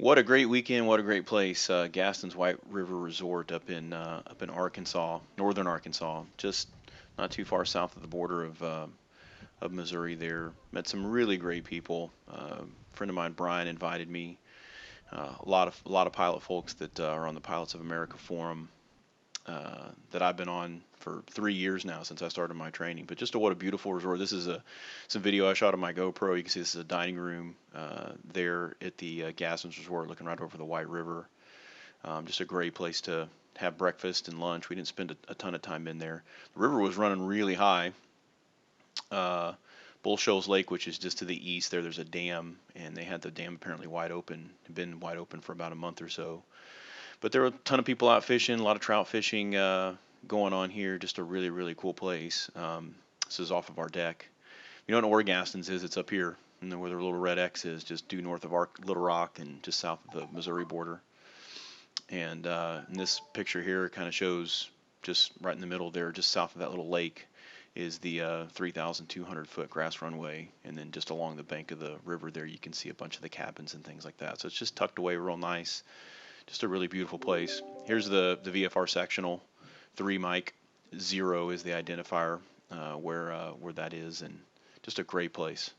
What a great weekend! What a great place. Gaston's White River Resort up in Arkansas, northern Arkansas, just not too far south of the border of Missouri. There, met some really great people. A friend of mine, Brian, invited me. A lot of pilot folks that are on the Pilots of America forum that I've been on for 3 years now since I started my training. But just what a beautiful resort. This is some video I shot on my GoPro. You can see this is a dining room there at the Gaston's Resort, looking right over the White River. Just a great place to have breakfast and lunch. We didn't spend a ton of time in there. The river was running really high. Uh, Bull Shoals Lake, which is just to the east, there's a dam, and they had the dam apparently wide open. Had been wide open for about a month or so. But there were a ton of people out fishing, a lot of trout fishing going on here. Just a really, really cool place. This is off of our deck. You don't know where Gaston's is? It's up here, and then where the little red X is, just due north of our Little Rock and just south of the Missouri border. And this picture here kind of shows just right in the middle there, just south of that little lake, is the 3,200-foot grass runway, and then just along the bank of the river there, you can see a bunch of the cabins and things like that. So it's just tucked away real nice. Just a really beautiful place. Here's the VFR sectional, 3 mic, 0 is the identifier where that is, and just a great place.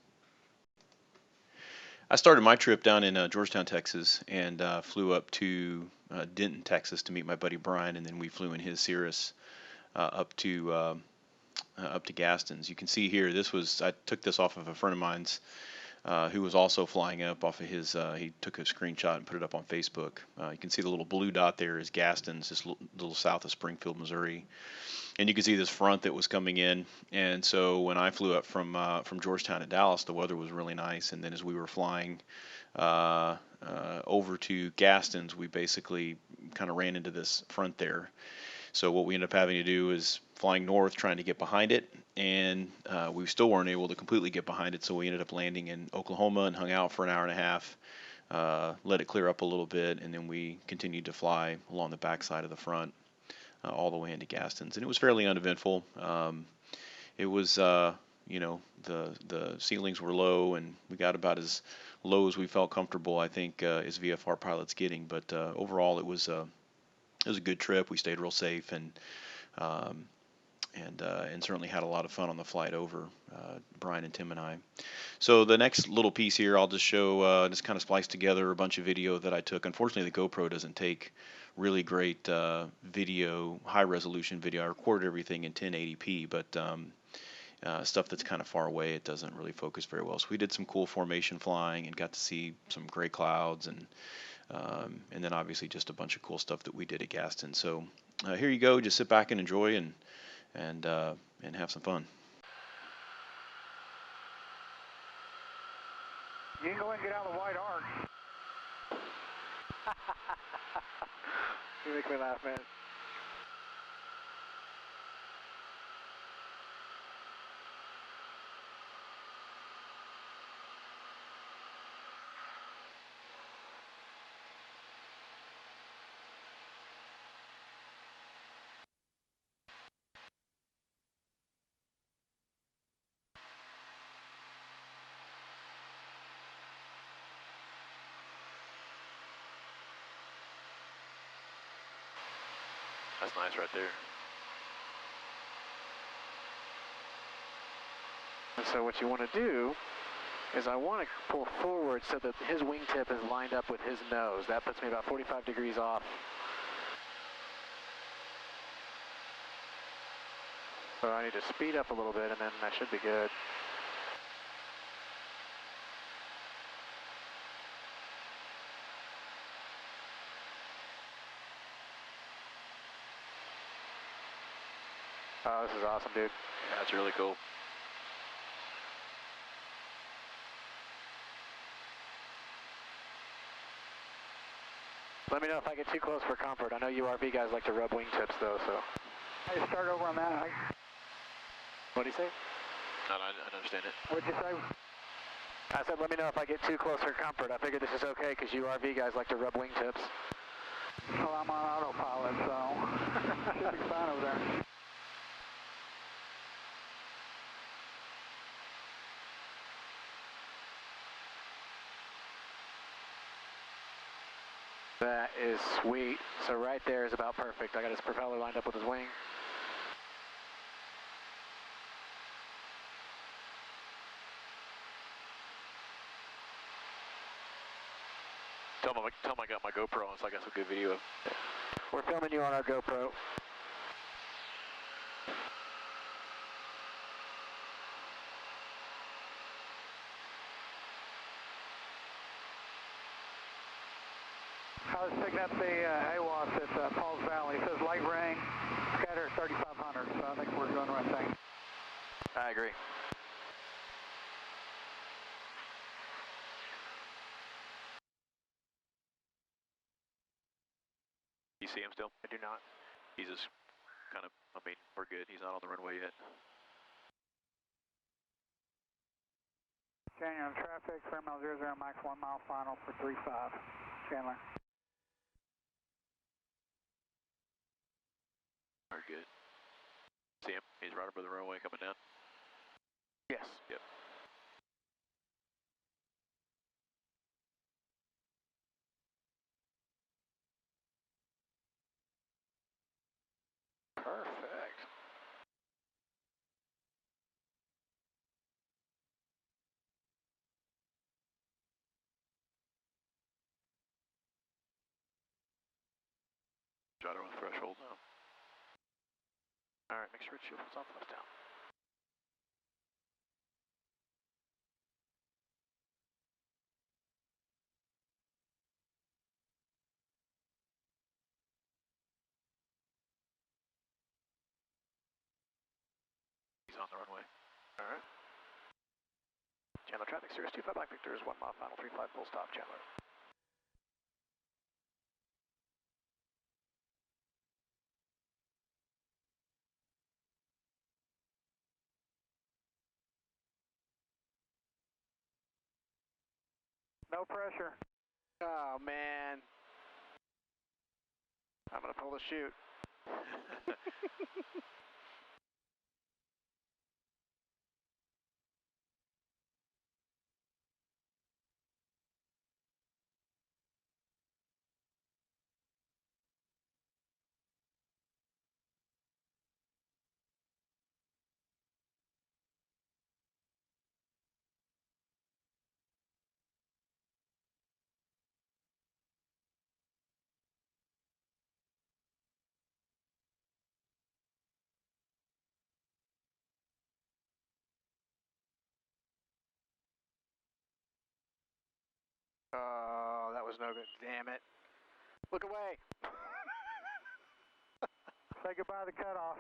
I started my trip down in Georgetown, Texas, and flew up to Denton, Texas, to meet my buddy Brian, and then we flew in his Cirrus up to Gaston's. You can see here, I took this off of a friend of mine's who was also flying up off of his. He took a screenshot and put it up on Facebook. You can see the little blue dot there is Gaston's, just little south of Springfield, Missouri, and you can see this front that was coming in. And so when I flew up from Georgetown to Dallas, the weather was really nice. And then as we were flying over to Gaston's, we basically kind of ran into this front there. So what we ended up having to do is flying north, trying to get behind it, and we still weren't able to completely get behind it. So we ended up landing in Oklahoma and hung out for an hour and a half, let it clear up a little bit, and then we continued to fly along the backside of the front all the way into Gaston's, and it was fairly uneventful. It was, the ceilings were low, and we got about as low as we felt comfortable, I think, as VFR pilots getting. But overall, it was a good trip. We stayed real safe, um, and certainly had a lot of fun on the flight over, Brian and Tim and I. So the next little piece here, I'll just show, just kind of splice together a bunch of video that I took. Unfortunately, the GoPro doesn't take really great video, high resolution video. I recorded everything in 1080p, but stuff that's kind of far away, it doesn't really focus very well. So we did some cool formation flying and got to see some gray clouds, and then obviously just a bunch of cool stuff that we did at Gaston. So here you go. Just sit back and enjoy and have some fun. You can go and get out of the white arc. You make me laugh, man. That's nice right there. And so what you want to do is I want to pull forward so that his wingtip is lined up with his nose. That puts me about 45 degrees off. So I need to speed up a little bit, and then I should be good. Oh, this is awesome, dude. Yeah, that's really cool. Let me know if I get too close for comfort. I know you RV guys like to rub wingtips, though, so. Hey, start over on that. What do you say? No, I don't understand it. What'd you say? I said, let me know if I get too close for comfort. I figured this is okay because you RV guys like to rub wingtips. Well, I'm on autopilot, so should be fine over there. That is sweet. So right there is about perfect. I got his propeller lined up with his wing. Tell him I got my GoPro on, so I got some good video. We're filming you on our GoPro. I was picking up the AWAS at Paul's Valley. It says light rain, scatter at 3,500, so I think we're doing the right thing. I agree. You see him still? I do not. He's just kind of, I mean, we're good. He's not on the runway yet. Chandler traffic, Fairmount 00, max 1 mile final for 35. Chandler. We're good. See him? He's right over the runway coming down. Yes. Yep. Perfect. Right over the threshold now. All right, make sure it's shield is off, left down. He's on the runway. All right. Chandler traffic, Cirrus 25 Black Victor is 1 mile final, 35 full stop, Chandler. No pressure. Oh, man. I'm going to pull the chute. Oh, that was no good. Damn it. Look away. Say goodbye to the cutoff.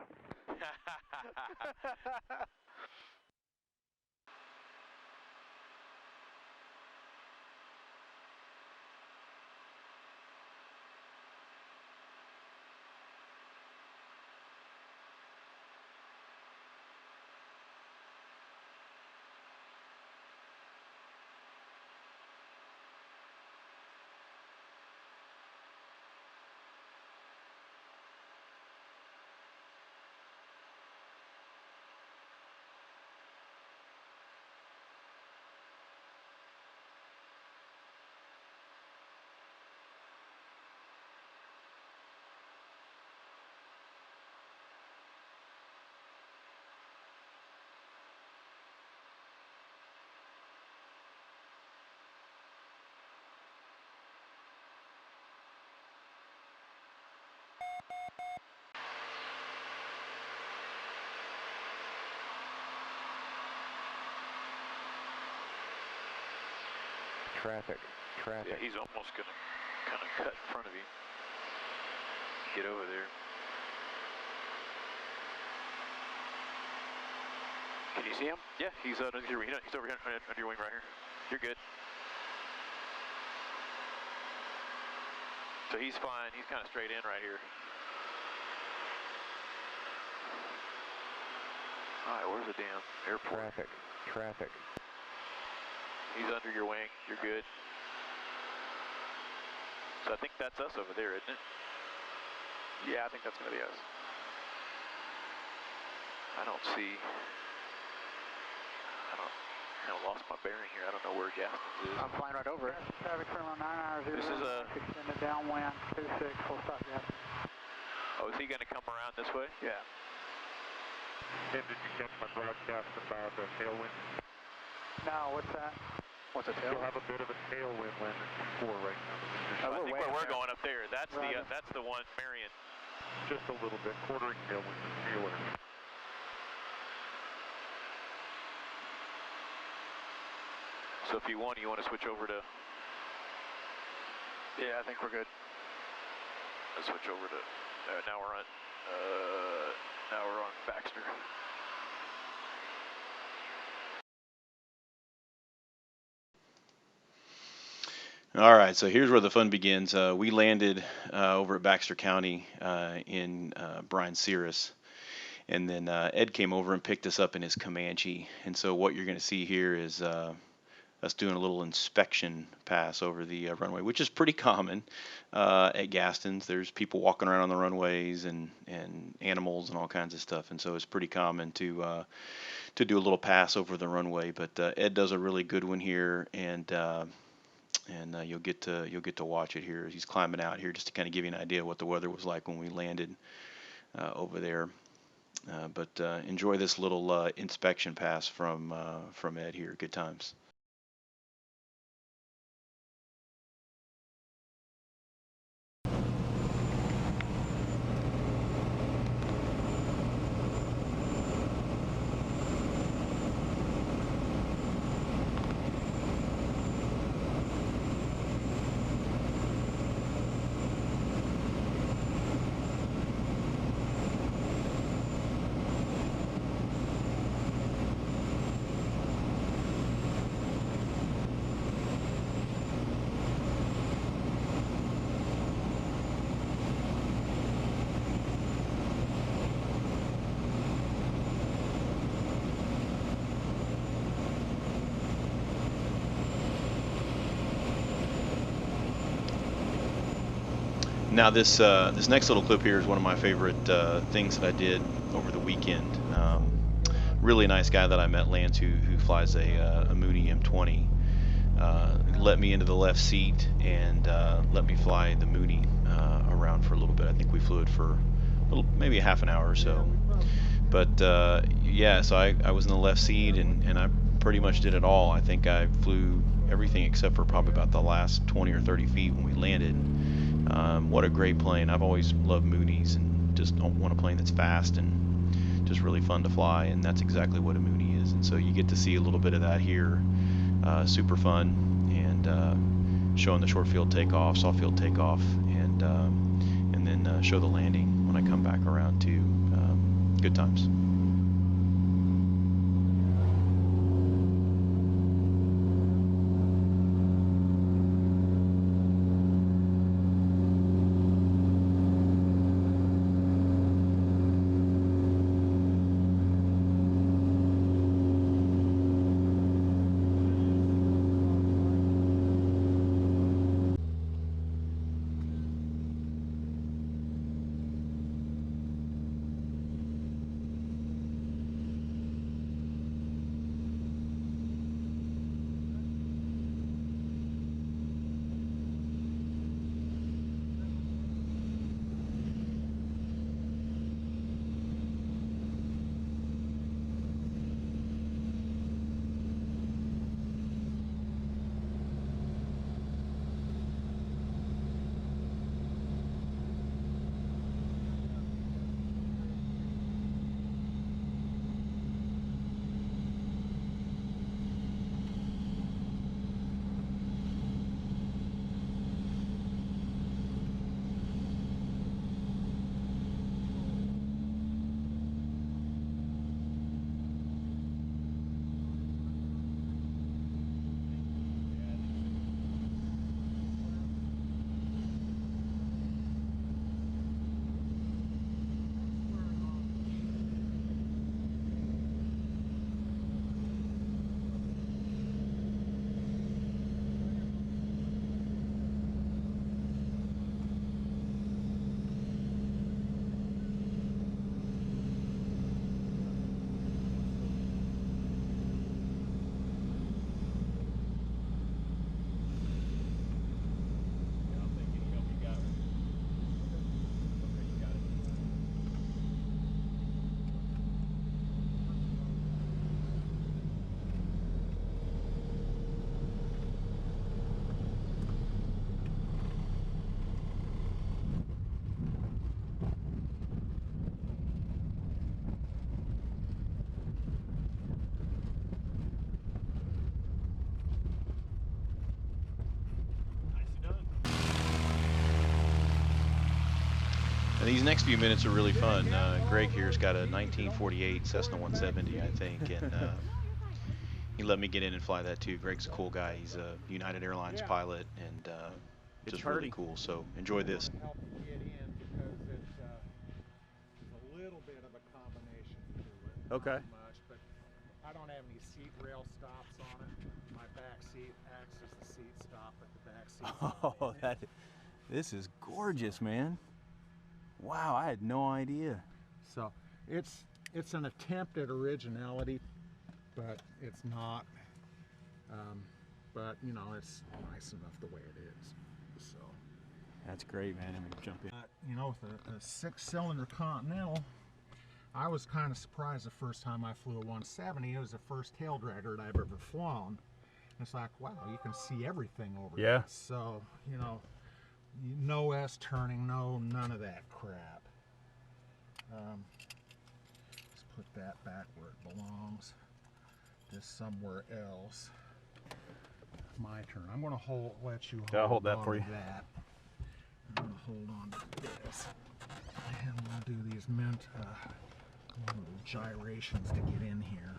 Traffic. Yeah, he's almost going to kind of cut in front of you. Get over there. Can you see him? Yeah, he's under your wing. He's over here under your wing right here. You're good. So he's fine. He's kind of straight in right here. All right, where's the damn airport? Traffic. He's under your wing. You're good. So I think that's us over there, isn't it? Yeah, I think that's going to be us. I don't see. Kind of lost my bearing here. I don't know where Gaston's is. I'm flying right over it. Traffic terminal 990. This is a... Extended downwind, 26, full stop, Gaston. Oh, is he going to come around this way? Yeah. Tim, did you catch my broadcast about the tailwind? No, what's that? What's a tail? You'll have a bit of a tailwind landing before right now. I think way where up we're there. going up there, that's the one, Marion. Just a little bit, quartering tailwind, just be aware. So if you want to switch over to... Yeah, I think we're good. Let's switch over to... now we're on Baxter. All right, so here's where the fun begins. We landed over at Baxter County in Bryan Cirrus, and then Ed came over and picked us up in his Comanche. And so what you're going to see here is us doing a little inspection pass over the runway, which is pretty common at Gaston's. There's people walking around on the runways and animals and all kinds of stuff, and so it's pretty common to do a little pass over the runway. But Ed does a really good one here, and you'll get to watch it here as he's climbing out here, just to kind of give you an idea of what the weather was like when we landed over there. But enjoy this little inspection pass from Ed here. Good times. Now this next little clip here is one of my favorite things that I did over the weekend. Really nice guy that I met, Lance, who flies a Mooney M20. Let me into the left seat and let me fly the Mooney around for a little bit. I think we flew it for maybe a half an hour or so. But yeah, so I was in the left seat and I pretty much did it all. I think I flew everything except for probably about the last 20 or 30 feet when we landed. What a great plane. I've always loved Moonies and just want a plane that's fast and just really fun to fly, and that's exactly what a Mooney is. And so you get to see a little bit of that here. Super fun, and showing the short field takeoff, soft field takeoff, and then show the landing when I come back around too. Good times. And these next few minutes are really fun. Greg here's got a 1948 Cessna 170, I think, and he let me get in and fly that too. Greg's a cool guy. He's a United Airlines pilot, and just really cool. So enjoy this. Help get in because it's a little bit of a combination to it. Okay. Not much, but I don't have any seat rail stops on it. My back seat acts as the seat stop, but the back seat. Oh, this is gorgeous, man. Wow, I had no idea. So it's an attempt at originality, but it's not. But you know, it's nice enough the way it is. So That's great, man. I'm gonna jump in. you know, with a 6-cylinder Continental, I was kind of surprised the first time I flew a 170. It was the first tail dragger I've ever flown. It's like, wow, you can see everything over Yeah. this. So, you know, no S turning, none of that crap. Let's put that back where it belongs. Just somewhere else. My turn. I'm going to let you hold, Yeah, I'll hold that on for to you. that. I'm going to hold on to this. And we'll do these little gyrations to get in here.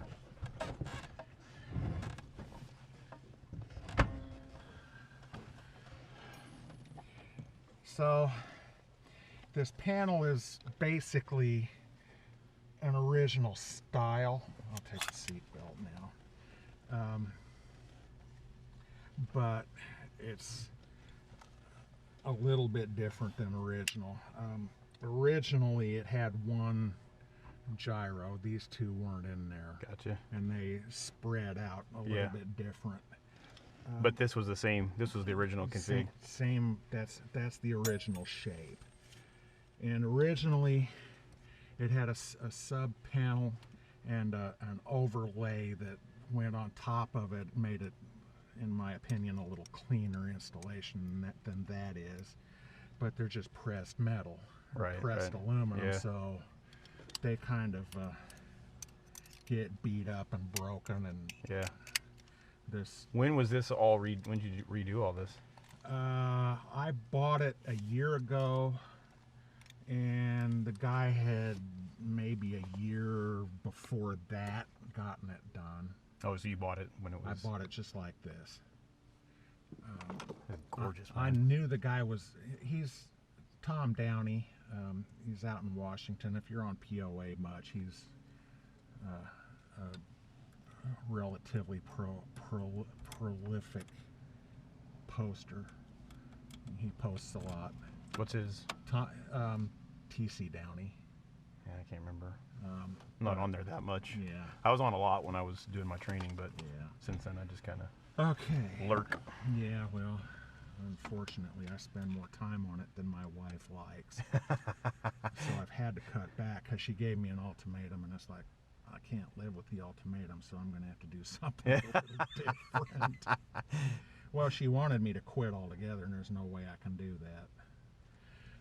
So this panel is basically an original style. I'll take the seatbelt now. But it's a little bit different than original. Originally it had one gyro. These two weren't in there. Gotcha. And they spread out a little bit different. But this was the same. This was the original config. Same. That's the original shape. And originally, it had a sub panel and an overlay that went on top of it, made it, in my opinion, a little cleaner installation than that is. But they're just pressed metal, Right, pressed right. aluminum, Yeah. so they kind of get beat up and broken. And Yeah. this. When was this all when did you redo all this? I bought it a year ago, and the guy had maybe a year before that gotten it done. Oh, so you bought it when it was. I bought it just like this. It's gorgeous. I Man. knew the guy he's Tom Downey. He's out in Washington. If you're on POA much, he's a relatively prolific poster. He posts a lot. What's his? TC Downey. Yeah, I can't remember. I'm not on there that much. Yeah. I was on a lot when I was doing my training, but Yeah. since then I just kind of Okay. lurk. Yeah, well, unfortunately, I spend more time on it than my wife likes. So I've had to cut back because she gave me an ultimatum, and it's like, I can't live with the ultimatum, so I'm going to have to do something a little different. Well, she wanted me to quit altogether, and there's no way I can do that.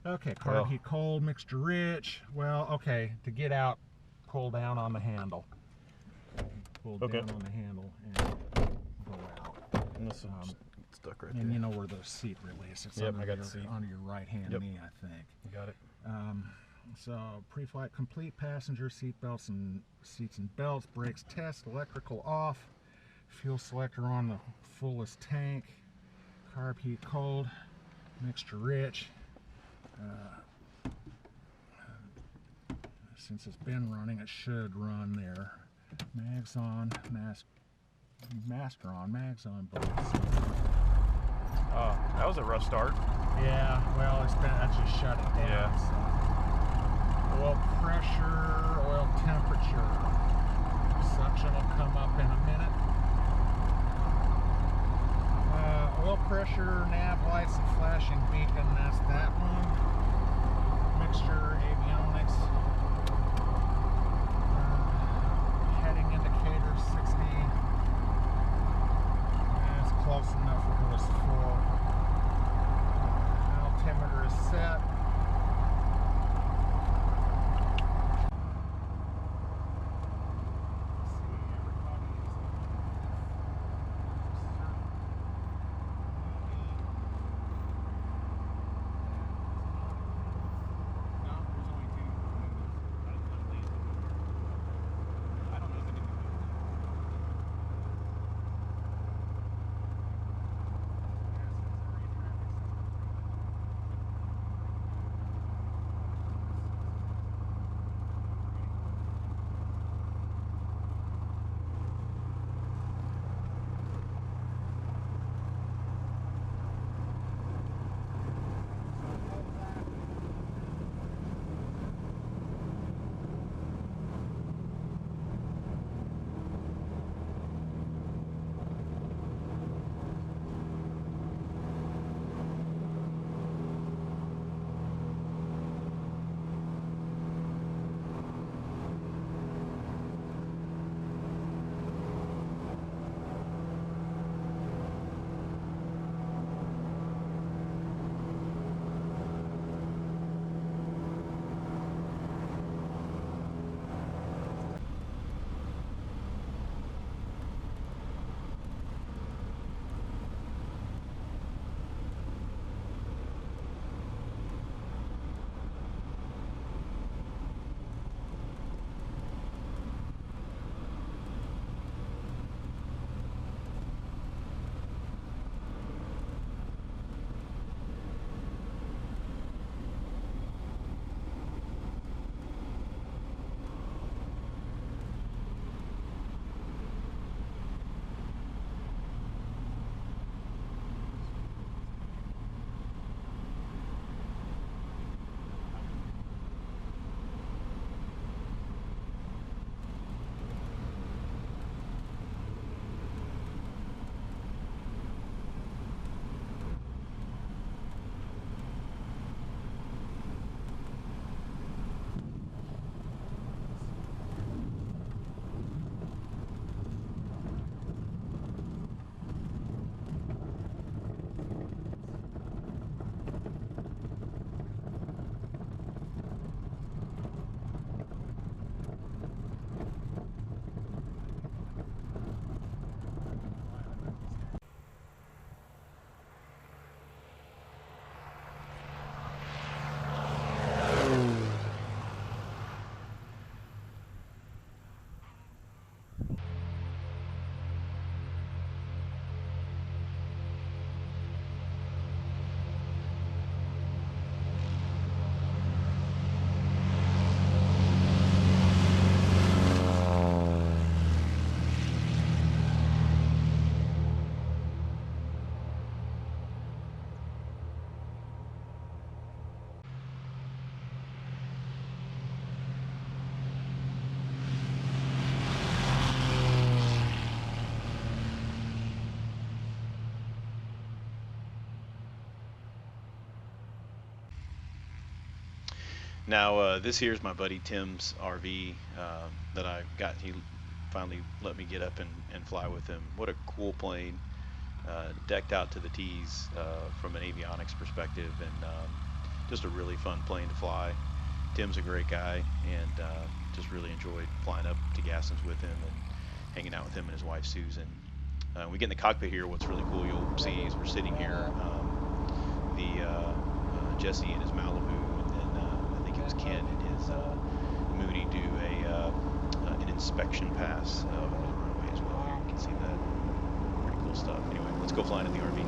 Okay, carb heat cold, mixture rich. Well, okay, to get out, pull down on the handle. Pull down on the handle and go out. And this is stuck right And there. you know where the seat release. It's Yep, under I got your, the seat. under your right hand knee, I think. You got it. So pre-flight complete, passenger seat belts and seats and belts, brakes test, electrical off, fuel selector on the fullest tank, carb heat cold, mixture rich. Since it's been running, it should run there. Mags on, master on, mags on both. Oh, that was a rough start. Yeah, well, I just shut it down. Yeah. So. Oil pressure, oil temperature. Suction will come up in a minute. Oil pressure, nav lights and flashing beacon, that's that one. Mixture, avionics. Heading indicator, 60. That's close enough for this full. Altimeter is set. Now, this here's my buddy Tim's RV that I got. He finally let me get up and fly with him. What a cool plane, decked out to the T's from an avionics perspective, and just a really fun plane to fly. Tim's a great guy, and just really enjoyed flying up to Gaston's with him and hanging out with him and his wife Susan. We get in the cockpit here. What's really cool, you'll see, is we're sitting here. Jesse in his Malibu, and then I think it was Ken in his Mooney do an inspection pass of the runway as well. Here you can see that. Pretty cool stuff. Anyway, let's go flying in the RV.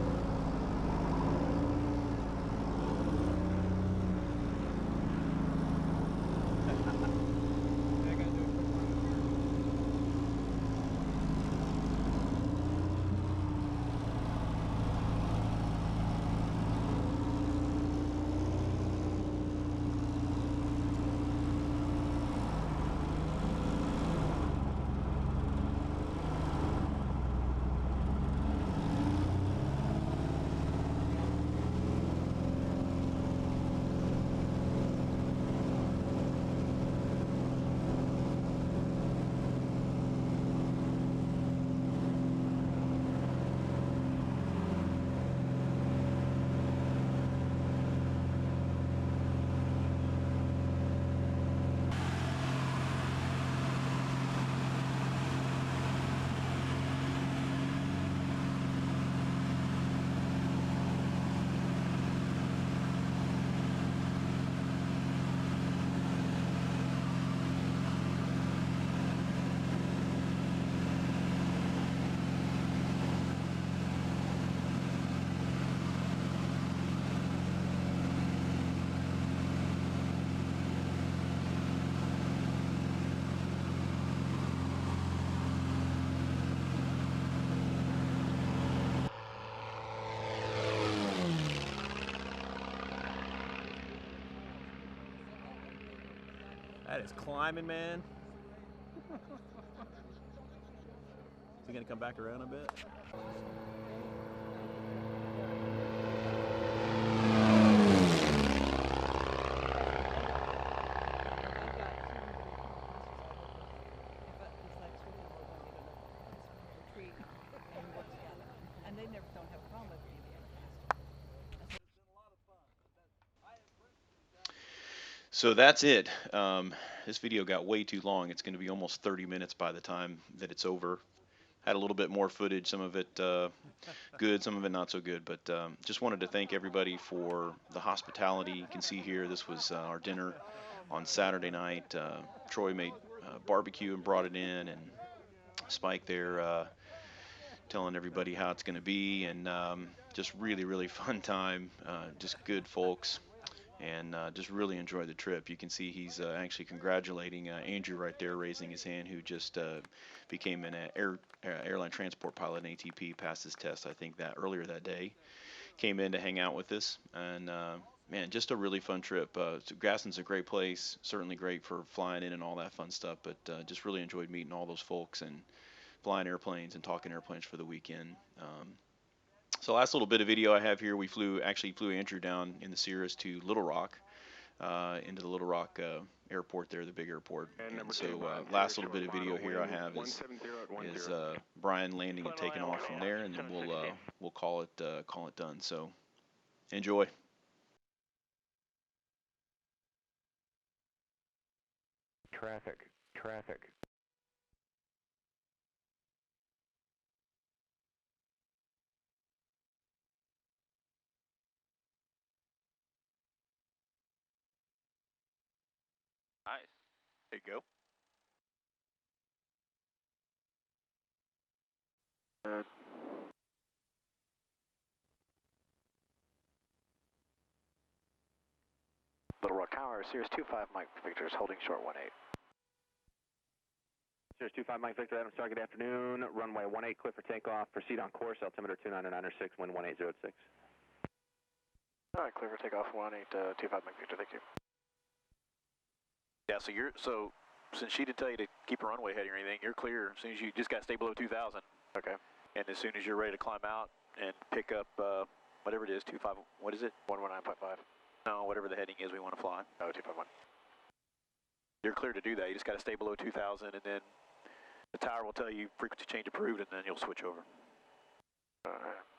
That is climbing, man. Is he gonna come back around a bit? And they never don't have a problem with it. So that's it. This video got way too long. It's going to be almost 30 minutes by the time that it's over. Had a little bit more footage, some of it good, some of it not so good. But just wanted to thank everybody for the hospitality. You can see here, this was our dinner on Saturday night. Troy made barbecue and brought it in, and Spike there telling everybody how it's going to be, and just really fun time. Just good folks. And just really enjoyed the trip. You can see he's actually congratulating Andrew right there, raising his hand, who just became an airline transport pilot in ATP, passed his test, I think, that earlier that day. Came in to hang out with us, and man, just a really fun trip. So Gaston's a great place, certainly great for flying in and all that fun stuff, but just really enjoyed meeting all those folks and flying airplanes and talking airplanes for the weekend. So last little bit of video I have here, we actually flew Andrew down in the Cirrus to Little Rock, into the Little Rock airport there, the big airport. And so last little bit of video here I have is Brian landing and taking off from there, and then we'll call it done. So enjoy. Traffic. Nice. There you go. Little Rock Tower, Cirrus 25 Mike Victor's holding short 18. Cirrus 25 Mike Victor, Adams, good afternoon. Runway 18, clear for takeoff. Proceed on course, altimeter 299.6, wind 1806. All right, clear for takeoff 1825 Mike Victor, thank you. Yeah, so since she didn't tell you to keep a runway heading or anything, you're clear as soon as you just got to stay below 2,000. Okay. And as soon as you're ready to climb out and pick up whatever it is, 25, what is it? 119.5. No, whatever the heading is we want to fly. Oh, 251. you're clear to do that. You just got to stay below 2,000, and then the tower will tell you frequency change approved, and then you'll switch over. All right.